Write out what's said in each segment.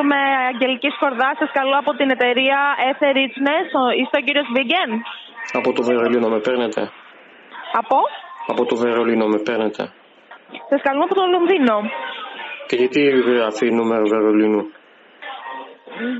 Με Αγγελική Σκορδά, σας καλώ από την εταιρεία Ether Richness. Είστε ο κύριος Βίγγεν? Από το Βερολίνο με παίρνετε. Από το Βερολίνο με παίρνετε. Σας καλώ από το Λονδίνο. Και γιατί γράφει νούμερο Βερολίνου?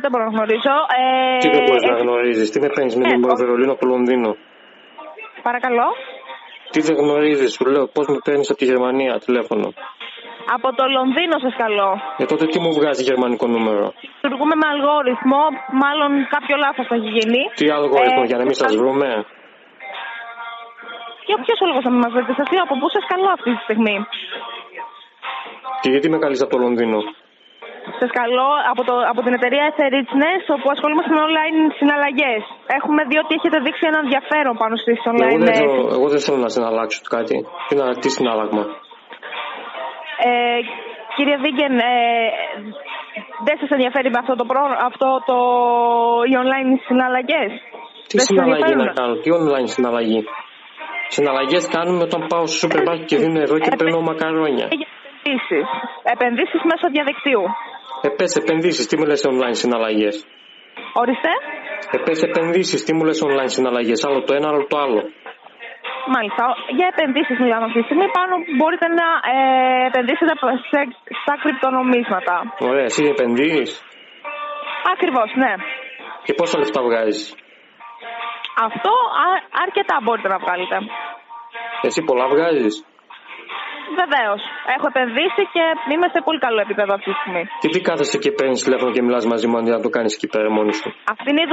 Δεν μπορώ να γνωρίζω. Τι δεν μπορείς να γνωρίζεις? Τι με παίρνεις με νούμερο Βερολίνο από το Λονδίνο? Παρακαλώ. Τι δεν γνωρίζεις? Σου λέω πώς με παίρνεις από τη Γερμανία τηλέφωνο? Από το Λονδίνο σας καλώ. Τότε τι μου βγάζει γερμανικό νούμερο? Λειτουργούμε με αλγόριθμο, μάλλον κάποιο λάθος θα έχει γίνει. Τι αλγόριθμο, για να μην σας βρούμε? Και ποιος ο λόγος να μην μας βρείτε? Σας λέω από πού σας καλώ αυτή τη στιγμή. Και γιατί με καλείς από το Λονδίνο? Σας καλώ από την εταιρεία Ether Richness, όπου ασχολούμαστε με online συναλλαγές. Έχουμε δει ότι έχετε δείξει ένα ενδιαφέρον πάνω στις online. Εγώ δεν θέλω να συναλλάξω κάτι. Τι συνάλλαγμα? Κύριε Βίγγεν, δεν σας ενδιαφέρει με οι online συναλλαγές? Τι συναλλαγή να κάνω? Τι online συναλλαγή? Συναλλαγές κάνουμε όταν πάω στο σούπερ μάρκετ και δίνω ευρώ και παίρνω μακαρόνια. Επενδύσεις μέσω διαδικτύου. Πες επενδύσεις, τι μου λες online συναλλαγές? Ορίστε. Πες επενδύσεις, τι μου λες online συναλλαγές? Άλλο το ένα, άλλο το άλλο. Μάλιστα. Για επενδύσεις μιλάμε αυτή τη στιγμή. Πάνω μπορείτε να επενδύσετε στα κρυπτονομίσματα. Ωραία, εσύ επενδύεις? Ακριβώς, ναι. Και πόσα λεφτά βγάζεις? Αυτό αρκετά μπορείτε να βγάλετε. Εσύ πολλά βγάζεις? Βεβαίως. Έχω επενδύσει και είμαι σε πολύ καλό επίπεδο αυτή τη στιγμή. Και τι κάθεσαι και παίρνεις τηλέφωνο και μιλάς μαζί μου αντί να το κάνεις εκεί πέρα μόνη σου? Αυτή είναι η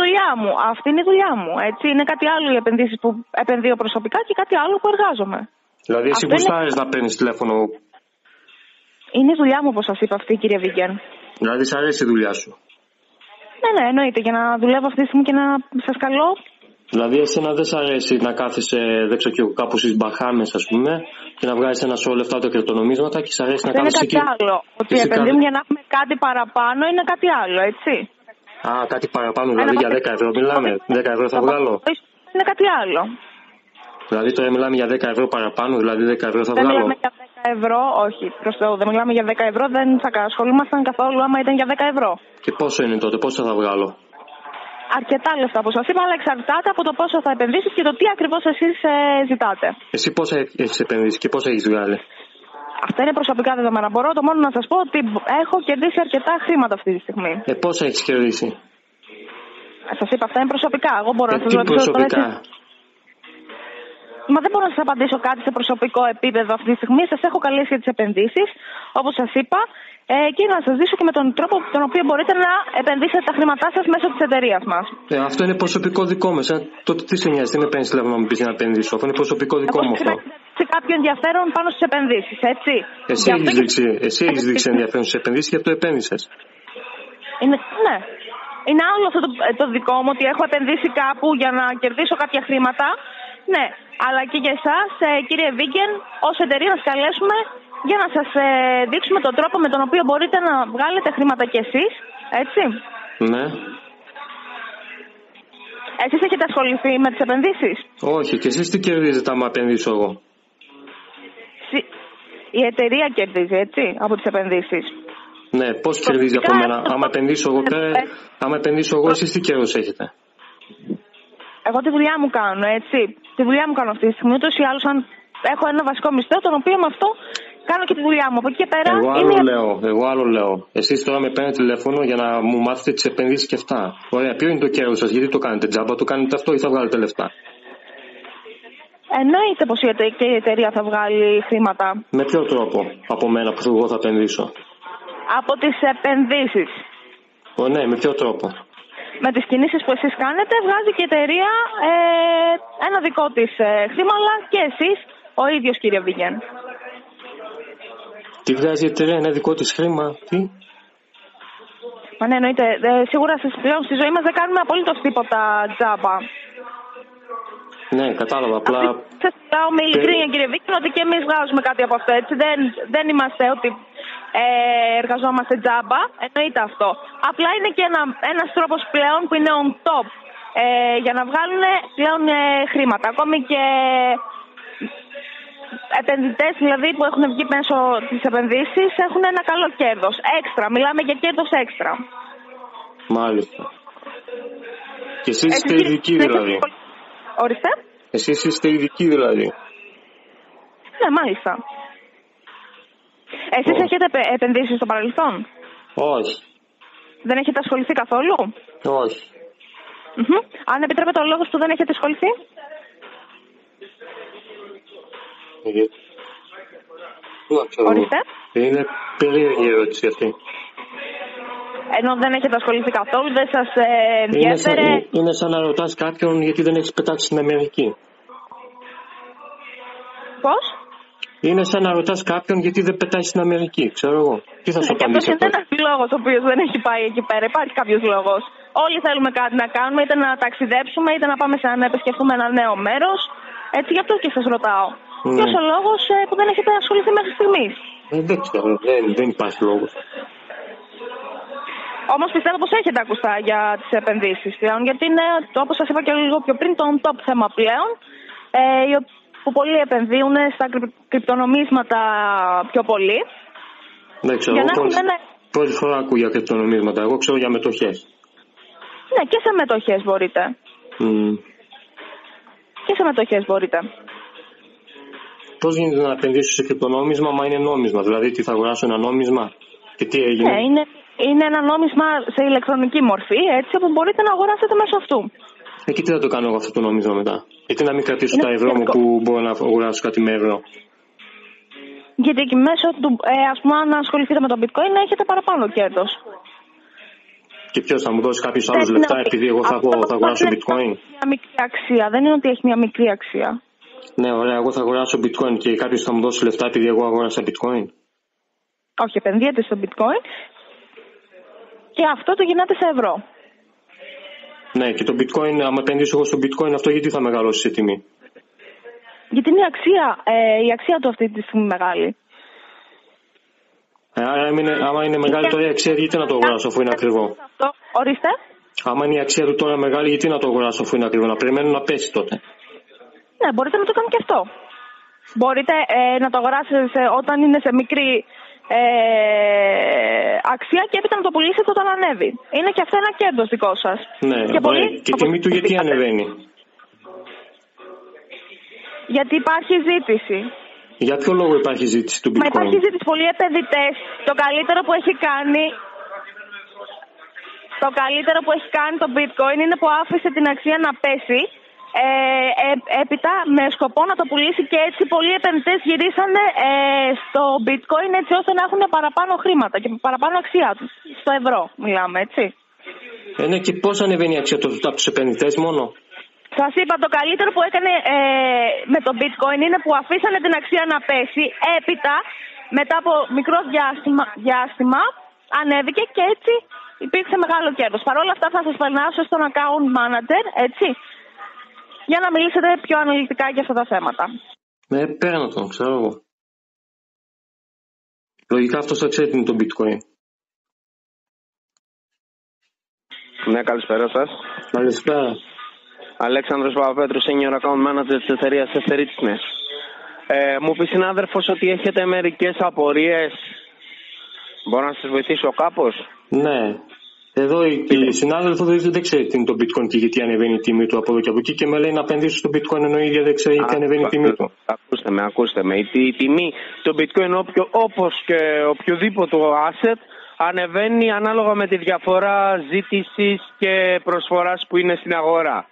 δουλειά μου. Έτσι. Είναι κάτι άλλο οι επενδύσεις που επενδύω προσωπικά και κάτι άλλο που εργάζομαι. Δηλαδή εσύ γουστάρεις να παίρνεις τηλέφωνο? Είναι η δουλειά μου, όπως σας είπα, αυτή, κύριε Βίγγεν. Δηλαδή σ' αρέσει η δουλειά σου? Ναι, εννοείται. Για να δουλεύω αυτή τη στιγμή και να σας καλώ. Δηλαδή εσένα δεν σ' αρέσει να κάθεσαι, δεν ξέρω και κάπου στις Μπαχάμες, ας πούμε, και να βγάζεις ένα σώμα λεφτά από κρυπτονομίσματα και σ' αρέσει να κάθεσαι εκεί? Είναι κάτι άλλο. Ότι επενδύουμε για να έχουμε κάτι παραπάνω είναι κάτι άλλο, έτσι. Κάτι παραπάνω, δηλαδή για 10 ευρώ μιλάμε? 10 ευρώ θα βγάλω? Είναι κάτι άλλο. Δηλαδή τώρα μιλάμε για 10 ευρώ παραπάνω, δηλαδή 10 ευρώ θα βγάλω? Δεν μιλάμε για 10 ευρώ, όχι. Προς Θεού, δεν μιλάμε για 10 ευρώ, δεν θα ασχολούμασταν καθόλου άμα ήταν για 10 ευρώ. Και πόσο είναι τότε, πόσο θα βγάλω? Αρκετά λεφτά, όπως σας είπα, αλλά εξαρτάται από το πόσο θα επενδύσεις και το τι ακριβώς εσείς ζητάτε. Εσύ πόσα έχεις επενδύσει και πόσα έχεις βγάλει? Αυτά είναι προσωπικά δεδομένα. Μπορώ το μόνο να σας πω ότι έχω κερδίσει αρκετά χρήματα αυτή τη στιγμή. Πόσα έχεις κερδίσει? Σας είπα, αυτά είναι προσωπικά. Εγώ μπορώ να σας ρωτήσω. Προσωπικά? Μα δεν μπορώ να σας απαντήσω κάτι σε προσωπικό επίπεδο αυτή τη στιγμή. Σας έχω καλέσει για τις επενδύσεις, όπως σας είπα, και να σας δείσω και με τον τρόπο τον οποίο μπορείτε να επενδύσετε τα χρήματά σας μέσω της εταιρείας μας. Αυτό είναι προσωπικό δικό μου. Τότε τι σε νοιάζει, τι με παίρνεις τηλέφωνο να μου πεις να επενδύσω? Αυτό είναι προσωπικό δικό μου αυτό. Σε κάποιο ενδιαφέρον πάνω στις επενδύσεις, έτσι. Εσύ έχεις δείξει ενδιαφέρον στις επενδύσεις και αυτό επένδυσες. Ναι. Είναι άλλο αυτό το δικό μου, ότι έχω επενδύσει κάπου για να κερδίσω κάποια χρήματα. Ναι, αλλά και για εσάς, κύριε Βίγγεν, ως εταιρεία να σας καλέσουμε για να σας δείξουμε τον τρόπο με τον οποίο μπορείτε να βγάλετε χρήματα κι εσείς, έτσι. Ναι. Εσείς έχετε ασχοληθεί με τις επενδύσεις? Όχι, και εσείς τι κερδίζετε άμα επενδύσω εγώ? Η εταιρεία κερδίζει, έτσι, από τις επενδύσεις. Ναι, πώς κερδίζει από μένα? Άμα επενδύσω εγώ, εσείς τι κέρδος έχετε? Εγώ τη δουλειά μου κάνω, έτσι. Τη δουλειά μου κάνω αυτή τη στιγμή. Ούτως ή άλλως, αν έχω ένα βασικό μισθό, τον οποίο με αυτό κάνω και τη δουλειά μου. Από εκεί και πέρα. Εγώ άλλο λέω. Εσείς τώρα με παίρνετε τηλέφωνο για να μου μάθετε τις επενδύσεις και αυτά. Ωραία, ποιο είναι το κέρδος σας? Γιατί το κάνετε τζάμπα? Το κάνετε αυτό ή θα βγάλετε λεφτά? Εννοείται πως και η εταιρεία θα βγάλει χρήματα. Με ποιο τρόπο από μένα που εγώ θα επενδύσω? Από τις επενδύσεις. Ναι, με ποιο τρόπο? Με τις κινήσεις που εσείς κάνετε βγάζει και η εταιρεία ένα δικό της χρήμα, αλλά και εσείς ο ίδιος, κύριε Βίγγεν. Τι βγάζει η εταιρεία, ένα δικό της χρήμα? Τι? Μα ναι, εννοείται. Σίγουρα πλέον στη ζωή μας δεν κάνουμε απολύτως τίποτα τζάμπα. Ναι, κατάλαβα. Απλά. Σας μιλάω με ειλικρίνεια, κύριε Βίγγεν, ότι και εμείς βγάζουμε κάτι από αυτό, έτσι. Δεν είμαστε ότι εργαζόμαστε τζάμπα. Εννοείται αυτό. Απλά είναι και ένας τρόπος πλέον που είναι on top για να βγάλουν πλέον χρήματα. Ακόμη και επενδυτές δηλαδή που έχουν βγει μέσω της επενδύσεις έχουν ένα καλό κέρδος. Έξτρα, μιλάμε για κέρδος έξτρα. Μάλιστα. Και εσείς είστε ειδικοί δηλαδή. Ορίστε. Εσείς είστε ειδικοί δηλαδή. Ναι, μάλιστα. Εσείς έχετε επενδύσει στο παρελθόν? Όχι. Δεν έχετε ασχοληθεί καθόλου? Όχι. Αν επιτρέπετε ο λόγος που δεν έχετε ασχοληθεί? Ορίστε. Είναι περίεργη η ερώτηση αυτή. Ενώ δεν έχετε ασχοληθεί καθόλου, δεν σας ενδιέφερε? Είναι σαν να ρωτάς κάποιον γιατί δεν έχεις πετάξει στην Αμερική. Πώς? Είναι σαν να ρωτάς κάποιον γιατί δεν πετάει στην Αμερική, ξέρω εγώ. Τι θα σου απαντήσει αυτό? Είναι ένας λόγος ο οποίος δεν έχει πάει εκεί πέρα. Υπάρχει κάποιος λόγος. Όλοι θέλουμε κάτι να κάνουμε, είτε να ταξιδέψουμε, είτε να πάμε να επισκεφτούμε ένα νέο μέρος. Έτσι, γι' αυτό και σας ρωτάω. Ποιος ο λόγος που δεν έχετε ασχοληθεί μέχρι στιγμής? Δεν ξέρω, δεν υπάρχει λόγος. Όμως πιστεύω πως έχετε ακουστά για τις επενδύσεις πλέον, γιατί είναι, όπως σας είπα και λίγο πιο πριν, το top θέμα πλέον, που πολλοί επενδύουν στα κρυπτονομίσματα πιο πολύ. Δεν ξέρω, πρώτη φορά ακούω για κρυπτονομίσματα, εγώ ξέρω για μετοχές. Ναι, και σε μετοχές μπορείτε. Και σε μετοχές μπορείτε. Πώς γίνεται να επενδύσω σε κρυπτονόμισμα, μα είναι νόμισμα? Δηλαδή, τι θα αγοράσω ένα νόμισμα και τι έγινε? Ναι, είναι ένα νόμισμα σε ηλεκτρονική μορφή, έτσι, που μπορείτε να αγοράσετε μέσω αυτού. Και τι θα το κάνω εγώ αυτό το νόμισμα μετά? Γιατί να μην κρατήσω τα ευρώ μου που μπορώ να αγοράσω κάτι με ευρώ? Γιατί εκεί μέσω του, ας πούμε, αν ασχοληθείτε με το bitcoin, έχετε παραπάνω κέρδος. Και ποιος θα μου δώσει κάποιος άλλους λεφτά επειδή εγώ θα αγοράσω bitcoin? Μια μικρή αξία. Δεν είναι ότι έχει μια μικρή αξία. Ναι, ωραία, εγώ θα αγοράσω bitcoin και κάποιος θα μου δώσει λεφτά επειδή εγώ αγόρασα bitcoin? Όχι, επενδύετε στο bitcoin και αυτό το γυρνάτε σε ευρώ. Ναι, και το bitcoin, άμα επενδύσω εγώ στο bitcoin, αυτό γιατί θα μεγαλώσει σε τιμή? Γιατί είναι η αξία του αυτή τη στιγμή μεγάλη. Άμα είναι μεγάλη τώρα η αξία, γιατί να το αγοράσω αφού είναι ακριβό? Ορίστε. Άμα είναι η αξία του τώρα μεγάλη, γιατί να το αγοράσω αφού είναι ακριβό? Να περιμένω να πέσει τότε. Ναι, μπορείτε να το κάνετε και αυτό. Μπορείτε να το αγοράσετε όταν είναι σε μικρή αξία και έπειτα να το πουλήσετε όταν ανέβει. Είναι και αυτό ένα κέρδος δικό σας. Ναι, και η τιμή του γιατί ανεβαίνει? Γιατί υπάρχει ζήτηση. Για ποιο λόγο υπάρχει ζήτηση του bitcoin? Μα υπάρχει ζήτηση. Πολλοί επενδυτές, το καλύτερο που έχει κάνει το bitcoin είναι που άφησε την αξία να πέσει, έπειτα με σκοπό να το πουλήσει, και έτσι πολλοί επενδυτές γυρίσανε στο bitcoin έτσι ώστε να έχουν παραπάνω χρήματα και παραπάνω αξία στο ευρώ μιλάμε, έτσι. Ναι, και πώς ανεβαίνει η αξία από τους επενδυτές μόνο? Σας είπα, το καλύτερο που έκανε με το bitcoin είναι που αφήσανε την αξία να πέσει, έπειτα μετά από μικρό διάστημα ανέβηκε και έτσι υπήρξε μεγάλο κέρδος. Παρ' όλα αυτά θα σας περνάσω στον account manager, έτσι, για να μιλήσετε πιο αναλυτικά για αυτά τα θέματα. Ναι, παίρνω τον, ξέρω εγώ. Λογικά αυτός θα ξέρει τι είναι το bitcoin. Ναι, καλησπέρα σας. Καλησπέρα. Αλέξανδρος Παπαπέτρου, Senior Account Manager της εταιρείας Ευθερίτης. Μου πει συνάδελφος ότι έχετε μερικές απορίες. Μπορώ να σας βοηθήσω κάπως? Ναι. Εδώ η συνάδελφο δεν ξέρει τι είναι το bitcoin και γιατί ανεβαίνει η τιμή του από εδώ και από εκεί και με λέει να επενδύσω στο bitcoin ενώ η ίδια δεν ξέρει γιατί ανεβαίνει η τιμή του. Ακούστε με. Η τιμή του bitcoin όπως και οποιοδήποτε asset ανεβαίνει ανάλογα με τη διαφορά ζήτησης και προσφοράς που είναι στην αγορά.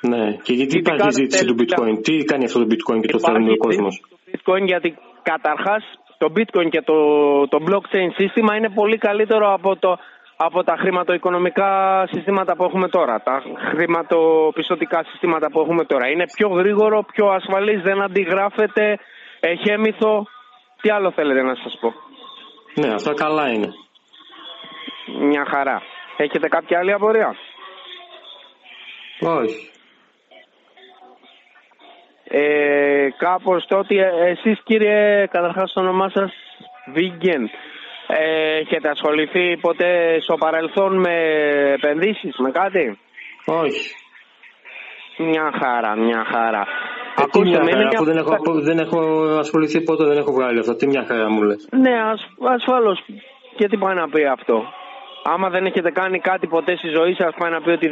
Ναι, και γιατί υπάρχει ζήτηση του bitcoin? Τι κάνει αυτό το bitcoin και το θέλει ο κόσμος? Το bitcoin γιατί καταρχάς το bitcoin και το blockchain σύστημα είναι πολύ καλύτερο από τα χρηματοοικονομικά συστήματα που έχουμε τώρα, τα χρηματοπιστωτικά συστήματα που έχουμε τώρα. Είναι πιο γρήγορο, πιο ασφαλής, δεν αντιγράφεται, εχέμηθο. Τι άλλο θέλετε να σας πω? Ναι, αυτά καλά είναι. Μια χαρά. Έχετε κάποια άλλη απορία? Όχι. Κάπως τότε εσείς κύριε, καταρχάς το όνομά σας Vegan, έχετε ασχοληθεί ποτέ στο παρελθόν με επενδύσεις, με κάτι? Όχι. Μια χαρά. Ακούστε με, αφού δεν έχω ασχοληθεί ποτέ, δεν έχω βγάλει αυτό. Τι μια χαρά μου λες. Ναι, ασφαλώς. Και τι πάει να πει αυτό. Άμα δεν έχετε κάνει κάτι ποτέ στη ζωή σας, πάει να πει ότι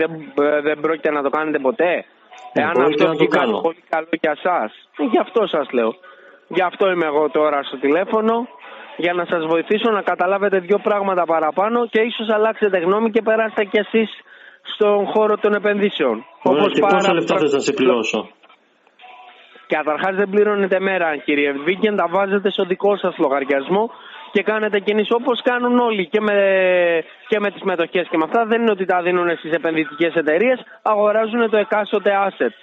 δεν πρόκειται να το κάνετε ποτέ. Εάν αυτό βγει κάτι πολύ καλό για σας, γι' αυτό σας λέω. Γι' αυτό είμαι εγώ τώρα στο τηλέφωνο, για να σας βοηθήσω να καταλάβετε δύο πράγματα παραπάνω και ίσως αλλάξετε γνώμη και περάσετε κι εσείς στον χώρο των επενδύσεων. Ωραία, και πόσα λεφτά θες να σε πληρώσω? Καταρχάς δεν πληρώνετε μέρα, κύριε Βίγκεν, τα βάζετε στο δικό σας λογαριασμό και κάνετε κινήσεις όπως κάνουν όλοι και με τις μετοχές και με αυτά. Δεν είναι ότι τα δίνουν στις επενδυτικές εταιρείες, αγοράζουν το εκάστοτε asset.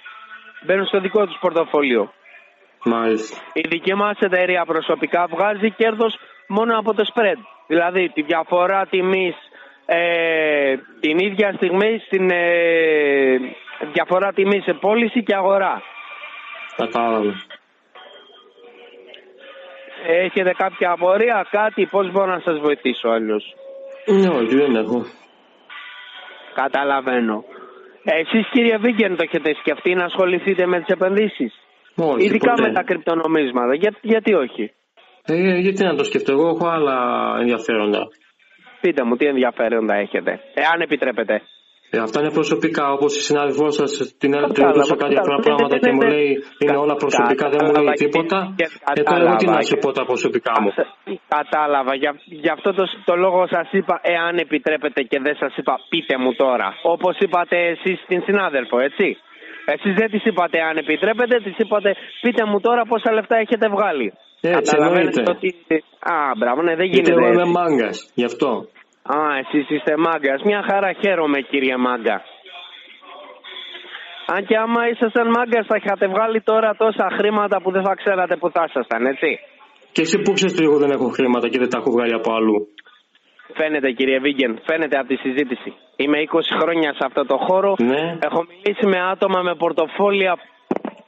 Μπαίνουν στο δικό τους πορτοφόλιο. Μάλιστα. Η δική μας εταιρεία προσωπικά βγάζει κέρδος μόνο από το spread. Δηλαδή τη διαφορά τιμής την ίδια στιγμή στην διαφορά τιμής σε πώληση και αγορά. Κατάλαβα. Έχετε κάποια απορία, κάτι, πώς μπορώ να σας βοηθήσω αλλιώς? Ναι, όχι, δεν έχω. Καταλαβαίνω. Εσείς, κύριε Βίγκεν, το έχετε σκεφτεί να ασχοληθείτε με τις επενδύσεις? Όχι, ειδικά ποτέ. με τα κρυπτονομίσματα? Γιατί όχι? Γιατί να το σκεφτώ, εγώ έχω άλλα ενδιαφέροντα. Πείτε μου, τι ενδιαφέροντα έχετε, εάν επιτρέπετε. Αυτά είναι προσωπικά, όπως η συνάδελφός σας την έδωσα κάτι απλά πράγματα και μου λέει είναι όλα προσωπικά, δεν μου λέει τίποτα. Τώρα εγώ τι να σου πω τα προσωπικά μου. Κατάλαβα, γι' αυτό το λόγο σας είπα εάν επιτρέπετε και δεν σας είπα πείτε μου τώρα. Όπως είπατε εσείς στην συνάδελφο, έτσι. Εσείς δεν της είπατε αν επιτρέπετε, της είπατε πείτε μου τώρα πόσα λεφτά έχετε βγάλει. Έτσι εννοείται. Μπράβο, ναι, δεν γίνεται. Γιατί εγώ είμαι μάγκας, γι' αυτό. Εσείς είστε μάγκας. Μια χαρά, χαίρομαι, κύριε μάγκα. Αν και άμα ήσασταν μάγκας θα είχατε βγάλει τώρα τόσα χρήματα που δεν θα ξέρατε που θα ήσασταν, έτσι. Και εσύ που ξέρεις ότι εγώ δεν έχω χρήματα και δεν τα έχω βγάλει από αλλού? Φαίνεται, κύριε Βίγκεν, φαίνεται από τη συζήτηση. Είμαι 20 χρόνια σε αυτό το χώρο. Ναι. Έχω μιλήσει με άτομα με πορτοφόλια.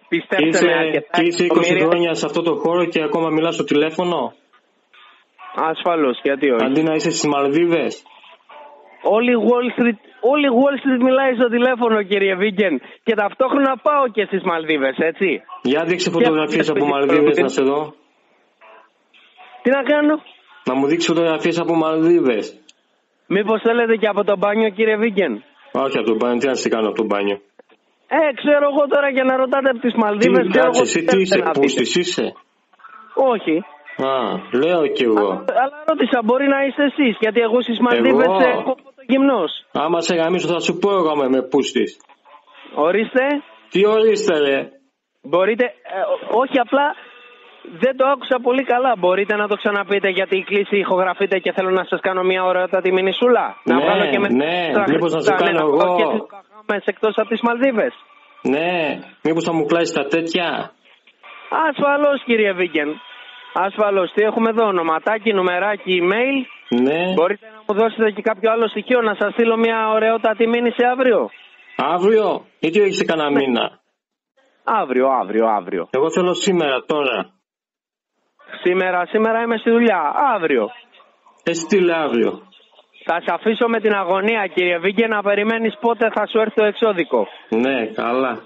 Πιστέψτε με, αρκετά. Είσαι 20 χρόνια σε αυτό το χώρο και ακόμα μιλάς στο τηλέφωνο? Ασφαλώς, γιατί όχι. Αντί να είσαι στις Μαλδίβες. Όλη η Wall Street μιλάει στο τηλέφωνο, κύριε Βίγκεν. Και ταυτόχρονα πάω και στις Μαλδίβες, έτσι. Για δείξε φωτογραφίες από Μαλδίβες να σε δω. Τι να κάνω? Να μου δείξει φωτογραφίες από Μαλδίβες. Μήπως θέλετε και από το μπάνιο, κύριε Βίγκεν? Όχι από το μπάνιο, τι να σε κάνω από το μπάνιο. Ξέρω εγώ τώρα για να ρωτάτε από τις Μαλδίβες. Κάτσε, εσύ τι είσαι, πούστης είσαι? Όχι. Λέω κι εγώ. Αλλά ρώτησα, μπορεί να είστε εσείς, γιατί εγώ στις Μαλδίβες έχω φωτογυμνός. Άμα σε γαμίσω θα σου πω εγώ με πούστης. Ορίστε. Τι ορίστε ρε? Μπορείτε, όχι απλά δεν το άκουσα πολύ καλά. Μπορείτε να το ξαναπείτε γιατί η κλίση ηχογραφείται και θέλω να σας κάνω μια ωραιότατη μινισούλα. Ναι, να βγάλω και με μήπως να σε κάνω εγώ. Και τις Μπαχάμες εκτός από τις Μαλδίβες. Ναι, μήπως θα μου κλάσεις τα τέτοια. Ασφαλώς, κύριε Βίγκεν. Ασφαλώς. Τι έχουμε εδώ, ονοματάκι, νουμεράκι, email. Ναι. Μπορείτε να μου δώσετε και κάποιο άλλο στοιχείο να σας στείλω μια ωραιότατη μήνυση αύριο? Αύριο? Γιατί όχι σε κανένα μήνα? Αύριο. Εγώ θέλω σήμερα, τώρα. Σήμερα είμαι στη δουλειά. Αύριο. Στείλε αύριο. Θα σε αφήσω με την αγωνία, κύριε Βίγκεν, να περιμένεις πότε θα σου έρθει το εξώδικο. Ναι, καλά.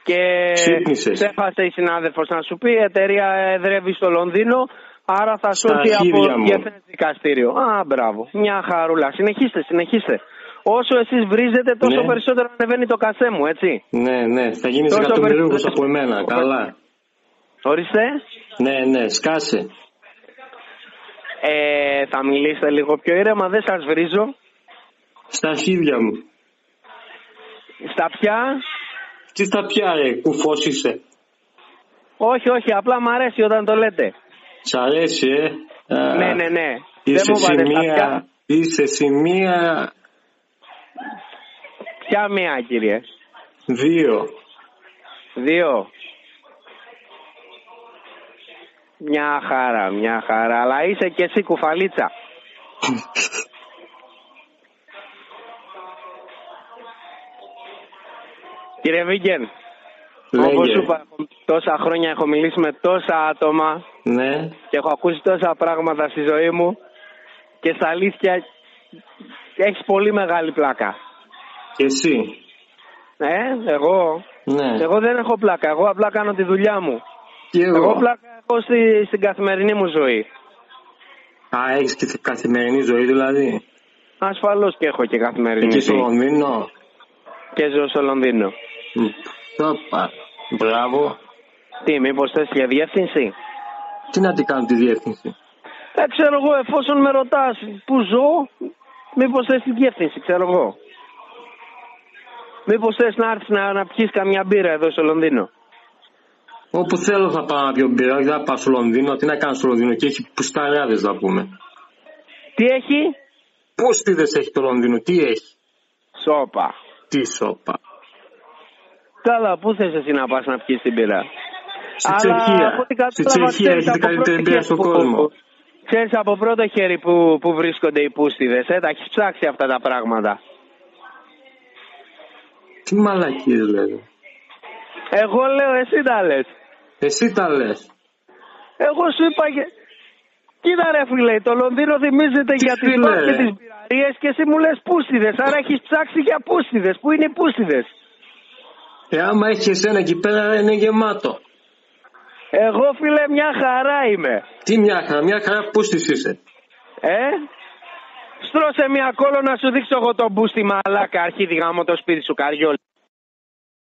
Και ξύπνησες. ξέχασε η συνάδελφος να σου πει, η εταιρεία εδρεύει στο Λονδίνο, άρα θα σου έρθει από διεθνές δικαστήριο. Μπράβο. Μια χαρούλα. Συνεχίστε. Όσο εσείς βρίζετε, τόσο περισσότερο ανεβαίνει το κασέ μου, έτσι. Ναι. Θα γίνεις εκατομμυρίουχος από εμένα. Καλά. Ορίστε. Ναι. Σκάσε. Θα μιλήσετε λίγο πιο ήρεμα, δεν σας βρίζω. Στα αρχίδια μου. Στα ποια? Τι στα πια ρε, κουφός είσαι? Όχι, απλά μου αρέσει όταν το λέτε. Σ' αρέσει Ναι. Είσαι σημεία. Ποια μία, κύριε? 2. Μια χαρά, αλλά είσαι και εσύ κουφαλίτσα. Κύριε Βίγκεν, όπως σου είπα, τόσα χρόνια έχω μιλήσει με τόσα άτομα. Ναι. Και έχω ακούσει τόσα πράγματα στη ζωή μου και στα αλήθεια έχεις πολύ μεγάλη πλάκα. Και εσύ? Εγώ Ναι. Εγώ δεν έχω πλάκα. Εγώ απλά κάνω τη δουλειά μου. Και Εγώ πλάκα έχω στην καθημερινή μου ζωή. Α, έχεις και καθημερινή ζωή δηλαδή. Ασφαλώς και έχω και καθημερινή ζωή. Εκεί στο Λονδίνο. Και ζω στο Λονδίνο. Μπράβο. Τι, μήπως θες για διεύθυνση? Τι να την κάνω τη διεύθυνση? Ξέρω εγώ, εφόσον με ρωτάς που ζω, μήπως θες τη διεύθυνση, ξέρω εγώ. Μήπως θες να έρθεις να πιεις καμιά μπύρα εδώ στο Λονδίνο? Όπου θέλω θα πάω να πιω μπύρα, δεν θα πάω στο Λονδίνο. Τι να κάνω στο Λονδίνο, και έχει πουσταράδες να πούμε. Τι έχει? Πούστιδες έχει το Λονδίνο, τι έχει? Σόπα. Τι σόπα? Καλά, πού θες εσύ να πας να πιεις την μπύρα? Στη Τσεχία. Στη Τσεχία έχει την καλύτερη μπύρα στον κόσμο. Ξέρεις από πρώτο χέρι που βρίσκονται οι πούστιδες, τα έχεις ψάξει αυτά τα πράγματα? Τι μαλακίες λέει? Εγώ λέω, εσύ τα λες. Εσύ τα λες. Εγώ σου είπα κοίτα ρε φίλε, το Λονδίνο θυμίζεται για τις μπάρ και τις μπειραρίες και εσύ μου λες πούστιδες, άρα έχεις ψάξει για πούστιδες. Πού είναι οι πούστιδες? Άμα έχει εσένα εκεί πέρα είναι γεμάτο. Εγώ φίλε μια χαρά είμαι. Τι μια χαρά πούστης είσαι? Στρώσε μια κόλλο να σου δείξω εγώ τον μπούστη μαλάκα, αρχίδι γάμο το σπίτι σου καριόλ.